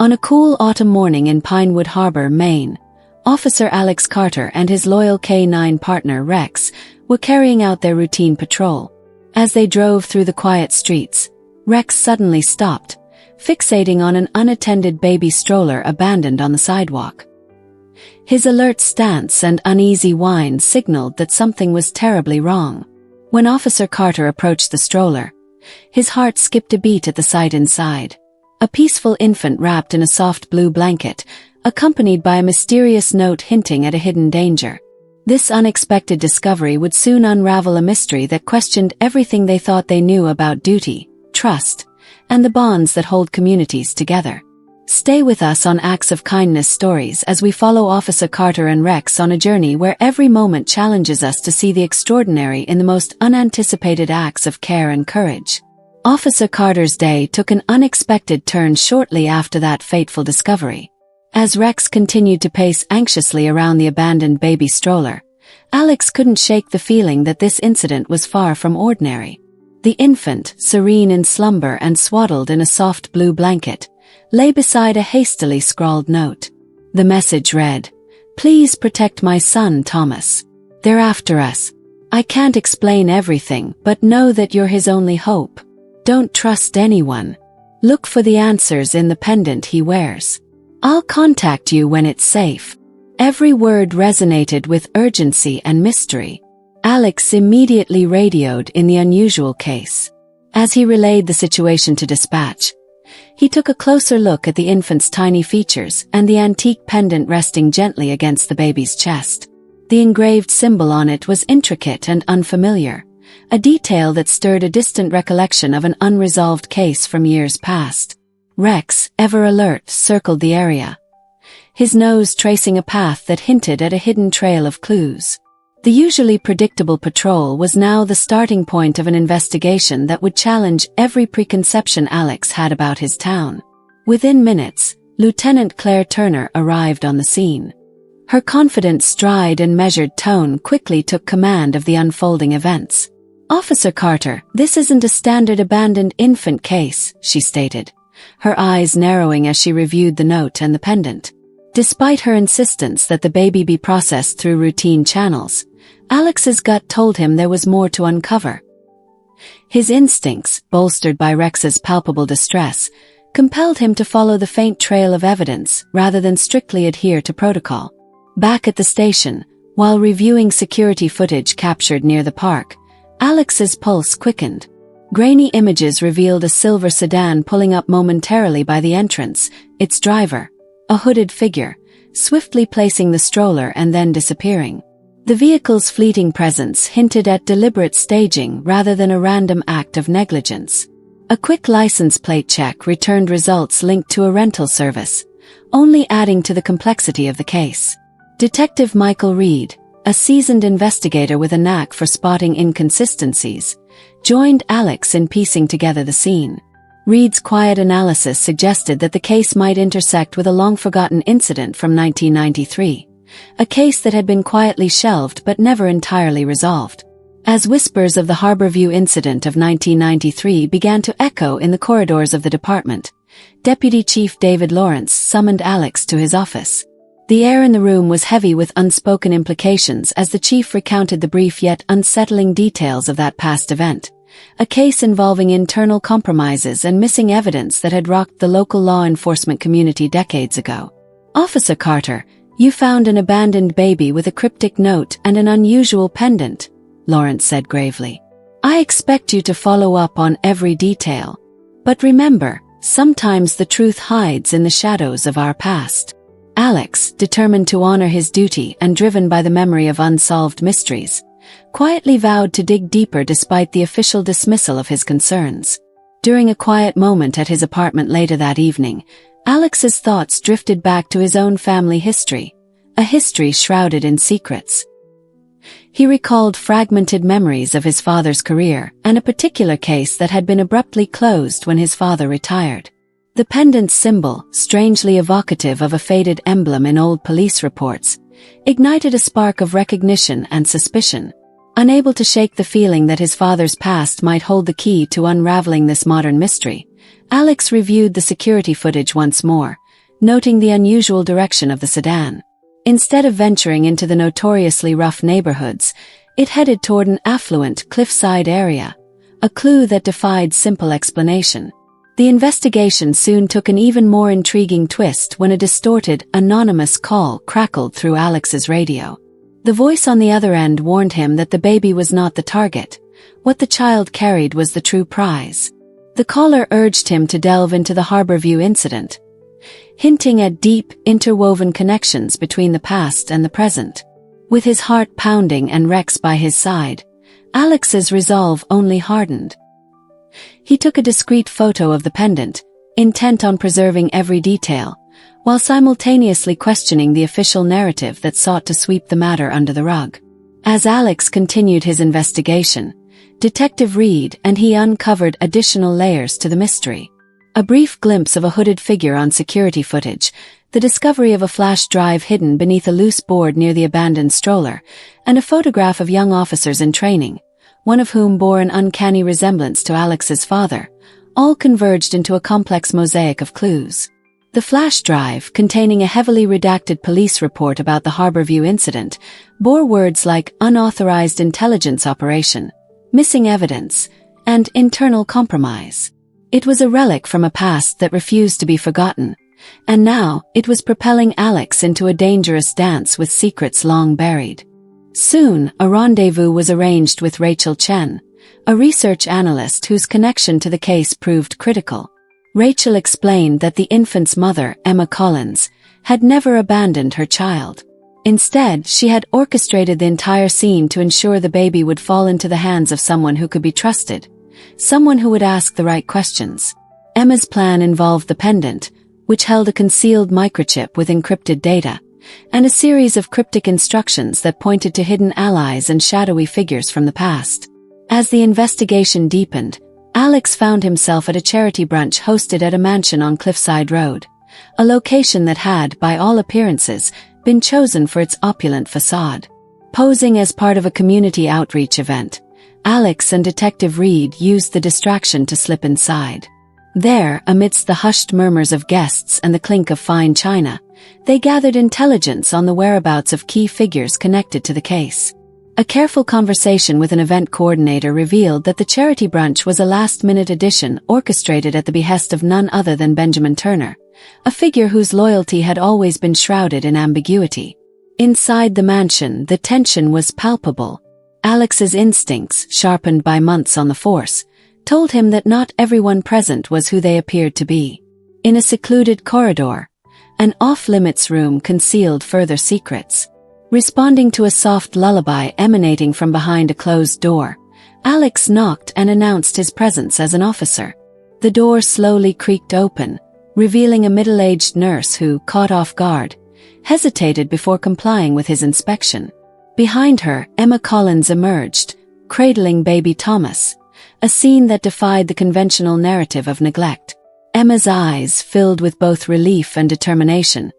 On a cool autumn morning in Pinewood Harbor, Maine, Officer Alex Carter and his loyal K-9 partner Rex were carrying out their routine patrol. As they drove through the quiet streets, Rex suddenly stopped, fixating on an unattended baby stroller abandoned on the sidewalk. His alert stance and uneasy whine signaled that something was terribly wrong. When Officer Carter approached the stroller, his heart skipped a beat at the sight inside. A peaceful infant wrapped in a soft blue blanket, accompanied by a mysterious note hinting at a hidden danger. This unexpected discovery would soon unravel a mystery that questioned everything they thought they knew about duty, trust, and the bonds that hold communities together. Stay with us on Acts of Kindness Stories as we follow Officer Carter and Rex on a journey where every moment challenges us to see the extraordinary in the most unanticipated acts of care and courage. Officer Carter's day took an unexpected turn shortly after that fateful discovery. As Rex continued to pace anxiously around the abandoned baby stroller, Alex couldn't shake the feeling that this incident was far from ordinary. The infant, serene in slumber and swaddled in a soft blue blanket, lay beside a hastily scrawled note. The message read, "Please protect my son, Thomas. They're after us. I can't explain everything, but know that you're his only hope. Don't trust anyone. Look for the answers in the pendant he wears. I'll contact you when it's safe." Every word resonated with urgency and mystery. Alex immediately radioed in the unusual case. As he relayed the situation to dispatch, he took a closer look at the infant's tiny features and the antique pendant resting gently against the baby's chest. The engraved symbol on it was intricate and unfamiliar, a detail that stirred a distant recollection of an unresolved case from years past. Rex, ever alert, circled the area, his nose tracing a path that hinted at a hidden trail of clues. The usually predictable patrol was now the starting point of an investigation that would challenge every preconception Alex had about his town. Within minutes, Lieutenant Claire Turner arrived on the scene. Her confident stride and measured tone quickly took command of the unfolding events. "Officer Carter, this isn't a standard abandoned infant case," she stated, her eyes narrowing as she reviewed the note and the pendant. Despite her insistence that the baby be processed through routine channels, Alex's gut told him there was more to uncover. His instincts, bolstered by Rex's palpable distress, compelled him to follow the faint trail of evidence rather than strictly adhere to protocol. Back at the station, while reviewing security footage captured near the park, Alex's pulse quickened. Grainy images revealed a silver sedan pulling up momentarily by the entrance, its driver, a hooded figure, swiftly placing the stroller and then disappearing. The vehicle's fleeting presence hinted at deliberate staging rather than a random act of negligence. A quick license plate check returned results linked to a rental service, only adding to the complexity of the case. Detective Michael Reed, a seasoned investigator with a knack for spotting inconsistencies, joined Alex in piecing together the scene. Reed's quiet analysis suggested that the case might intersect with a long-forgotten incident from 1993, a case that had been quietly shelved but never entirely resolved. As whispers of the Harborview incident of 1993 began to echo in the corridors of the department, Deputy Chief David Lawrence summoned Alex to his office. The air in the room was heavy with unspoken implications as the chief recounted the brief yet unsettling details of that past event, a case involving internal compromises and missing evidence that had rocked the local law enforcement community decades ago. "Officer Carter, you found an abandoned baby with a cryptic note and an unusual pendant," Lawrence said gravely. "I expect you to follow up on every detail. But remember, sometimes the truth hides in the shadows of our past." Alex, determined to honor his duty and driven by the memory of unsolved mysteries, quietly vowed to dig deeper despite the official dismissal of his concerns. During a quiet moment at his apartment later that evening, Alex's thoughts drifted back to his own family history, a history shrouded in secrets. He recalled fragmented memories of his father's career and a particular case that had been abruptly closed when his father retired. The pendant's symbol, strangely evocative of a faded emblem in old police reports, ignited a spark of recognition and suspicion. Unable to shake the feeling that his father's past might hold the key to unraveling this modern mystery, Alex reviewed the security footage once more, noting the unusual direction of the sedan. Instead of venturing into the notoriously rough neighborhoods, it headed toward an affluent cliffside area, a clue that defied simple explanation. The investigation soon took an even more intriguing twist when a distorted, anonymous call crackled through Alex's radio. The voice on the other end warned him that the baby was not the target. What the child carried was the true prize. The caller urged him to delve into the Harborview incident, hinting at deep, interwoven connections between the past and the present. With his heart pounding and Rex by his side, Alex's resolve only hardened. He took a discreet photo of the pendant, intent on preserving every detail, while simultaneously questioning the official narrative that sought to sweep the matter under the rug. As Alex continued his investigation, Detective Reed and he uncovered additional layers to the mystery. A brief glimpse of a hooded figure on security footage, the discovery of a flash drive hidden beneath a loose board near the abandoned Stroller, and a photograph of young officers in training, one of whom bore an uncanny resemblance to Alex's father, all converged into a complex mosaic of clues. The flash drive, containing a heavily redacted police report about the Harborview incident, bore words like unauthorized intelligence operation, missing evidence, and internal compromise. It was a relic from a past that refused to be forgotten, and now it was propelling Alex into a dangerous dance with secrets long buried. Soon, a rendezvous was arranged with Rachel Chen, a research analyst whose connection to the case proved critical. Rachel explained that the infant's mother, Emma Collins, had never abandoned her child. Instead, she had orchestrated the entire scene to ensure the baby would fall into the hands of someone who could be trusted, someone who would ask the right questions. Emma's plan involved the pendant, which held a concealed microchip with encrypted data, and a series of cryptic instructions that pointed to hidden allies and shadowy figures from the past. As the investigation deepened, Alex found himself at a charity brunch hosted at a mansion on Cliffside Road, a location that had, by all appearances, been chosen for its opulent facade. Posing as part of a community outreach event, Alex and Detective Reed used the distraction to slip inside. There, amidst the hushed murmurs of guests and the clink of fine china, they gathered intelligence on the whereabouts of key figures connected to the case. A careful conversation with an event coordinator revealed that the charity brunch was a last-minute addition orchestrated at the behest of none other than Benjamin Turner, a figure whose loyalty had always been shrouded in ambiguity. Inside the mansion, the tension was palpable. Alex's instincts, sharpened by months on the force, told him that not everyone present was who they appeared to be. In a secluded corridor, an off-limits room concealed further secrets. Responding to a soft lullaby emanating from behind a closed door, Alex knocked and announced his presence as an officer. The door slowly creaked open, revealing a middle-aged nurse who, caught off guard, hesitated before complying with his inspection. Behind her, Emma Collins emerged, cradling baby Thomas, a scene that defied the conventional narrative of neglect. Emma's eyes, filled with both relief and determination,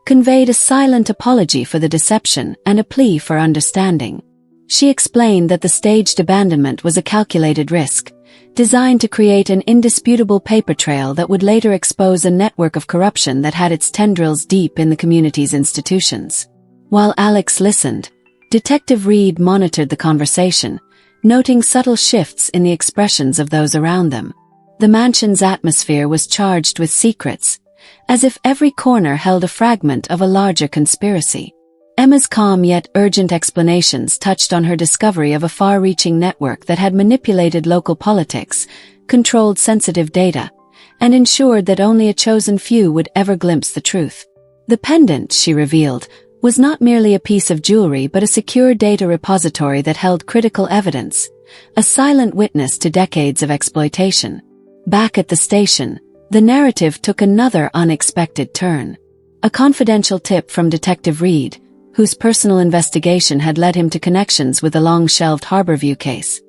conveyed a silent apology for the deception and a plea for understanding. She explained that the staged abandonment was a calculated risk, designed to create an indisputable paper trail that would later expose a network of corruption that had its tendrils deep in the community's institutions. While Alex listened, Detective Reed monitored the conversation, noting subtle shifts in the expressions of those around them. The mansion's atmosphere was charged with secrets, as if every corner held a fragment of a larger conspiracy. Emma's calm yet urgent explanations touched on her discovery of a far-reaching network that had manipulated local politics, controlled sensitive data, and ensured that only a chosen few would ever glimpse the truth. The pendant, she revealed, was not merely a piece of jewelry but a secure data repository that held critical evidence, a silent witness to decades of exploitation. Back at the station, the narrative took another unexpected turn. A confidential tip from Detective Reed, whose personal investigation had led him to connections with the long-shelved Harborview case,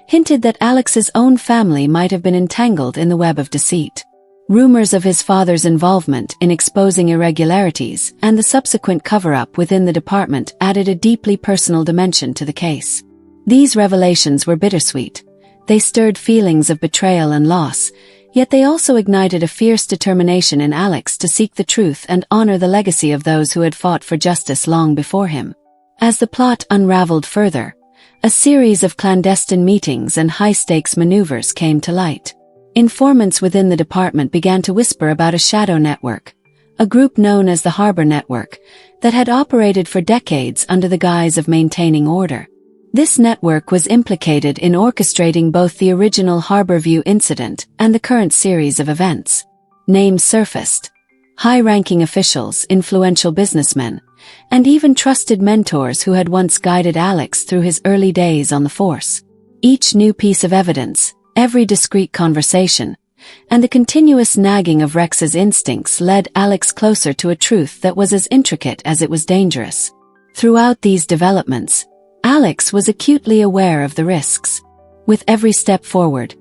hinted that Alex's own family might have been entangled in the web of deceit. Rumors of his father's involvement in exposing irregularities and the subsequent cover-up within the department added a deeply personal dimension to the case. These revelations were bittersweet. They stirred feelings of betrayal and loss, Yet they also ignited a fierce determination in Alex to seek the truth and honor the legacy of those who had fought for justice long before him. As the plot unraveled further, a series of clandestine meetings and high-stakes maneuvers came to light. Informants within the department began to whisper about a shadow network, a group known as the Harbor Network, that had operated for decades under the guise of maintaining order. This network was implicated in orchestrating both the original Harborview incident and the current series of events. Names surfaced: high-ranking officials, influential businessmen, and even trusted mentors who had once guided Alex through his early days on the force. Each new piece of evidence, every discreet conversation, and the continuous nagging of Rex's instincts led Alex closer to a truth that was as intricate as it was dangerous. Throughout these developments, Alex was acutely aware of the risks. With every step forward,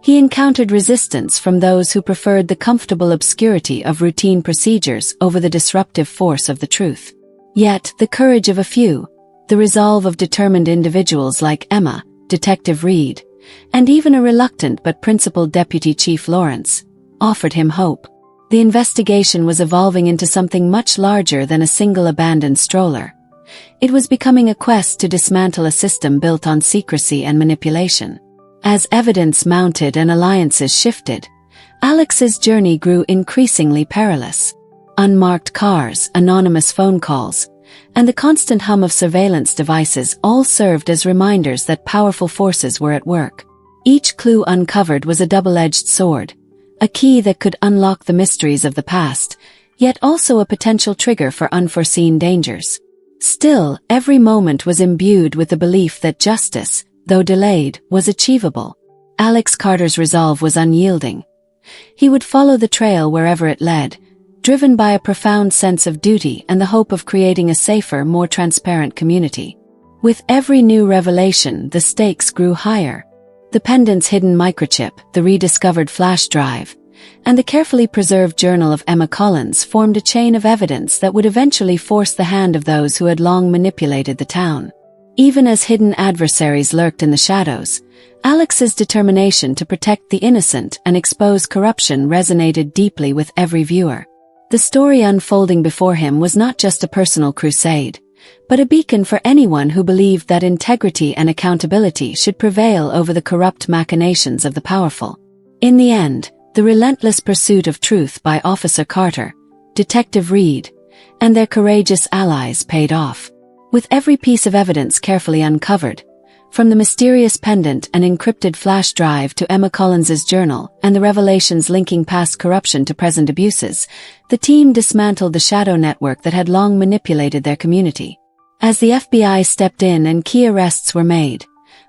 he encountered resistance from those who preferred the comfortable obscurity of routine procedures over the disruptive force of the truth. Yet, the courage of a few, the resolve of determined individuals like Emma, Detective Reed, and even a reluctant but principled Deputy Chief Lawrence, offered him hope. The investigation was evolving into something much larger than a single abandoned stroller. It was becoming a quest to dismantle a system built on secrecy and manipulation. As evidence mounted and alliances shifted, Alex's journey grew increasingly perilous. Unmarked cars, anonymous phone calls, and the constant hum of surveillance devices all served as reminders that powerful forces were at work. Each clue uncovered was a double-edged sword, a key that could unlock the mysteries of the past, yet also a potential trigger for unforeseen dangers. Still, every moment was imbued with the belief that justice, though delayed, was achievable. Alex Carter's resolve was unyielding. He would follow the trail wherever it led, driven by a profound sense of duty and the hope of creating a safer, more transparent community. With every new revelation, the stakes grew higher. The pendant's hidden microchip, the rediscovered flash drive, and the carefully preserved journal of Emma Collins formed a chain of evidence that would eventually force the hand of those who had long manipulated the town. Even as hidden adversaries lurked in the shadows, Alex's determination to protect the innocent and expose corruption resonated deeply with every viewer. The story unfolding before him was not just a personal crusade, but a beacon for anyone who believed that integrity and accountability should prevail over the corrupt machinations of the powerful. In the end, the relentless pursuit of truth by Officer Carter, Detective Reed, and their courageous allies paid off. With every piece of evidence carefully uncovered, from the mysterious pendant and encrypted flash drive to Emma Collins's journal and the revelations linking past corruption to present abuses, the team dismantled the shadow network that had long manipulated their community. As the FBI stepped in and key arrests were made,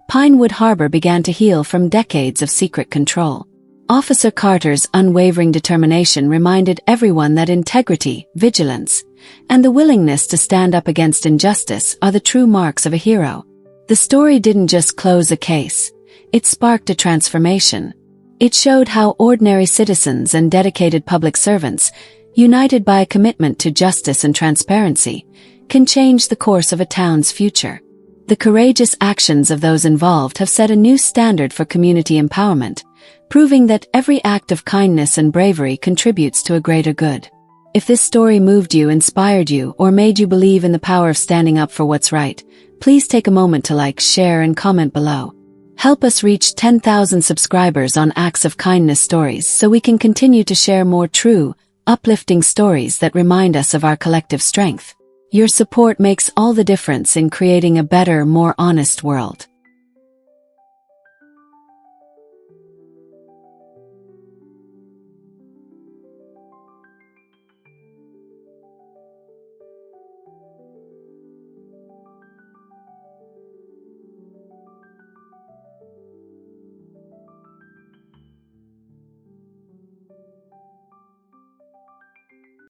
Pinewood Harbor began to heal from decades of secret control. Officer Carter's unwavering determination reminded everyone that integrity, vigilance, and the willingness to stand up against injustice are the true marks of a hero. The story didn't just close a case, it sparked a transformation. It showed how ordinary citizens and dedicated public servants, united by a commitment to justice and transparency, can change the course of a town's future. The courageous actions of those involved have set a new standard for community empowerment, proving that every act of kindness and bravery contributes to a greater good. If this story moved you, inspired you, or made you believe in the power of standing up for what's right, please take a moment to like, share, and comment below. Help us reach 10,000 subscribers on Acts of Kindness Stories so we can continue to share more true, uplifting stories that remind us of our collective strength. Your support makes all the difference in creating a better, more honest world.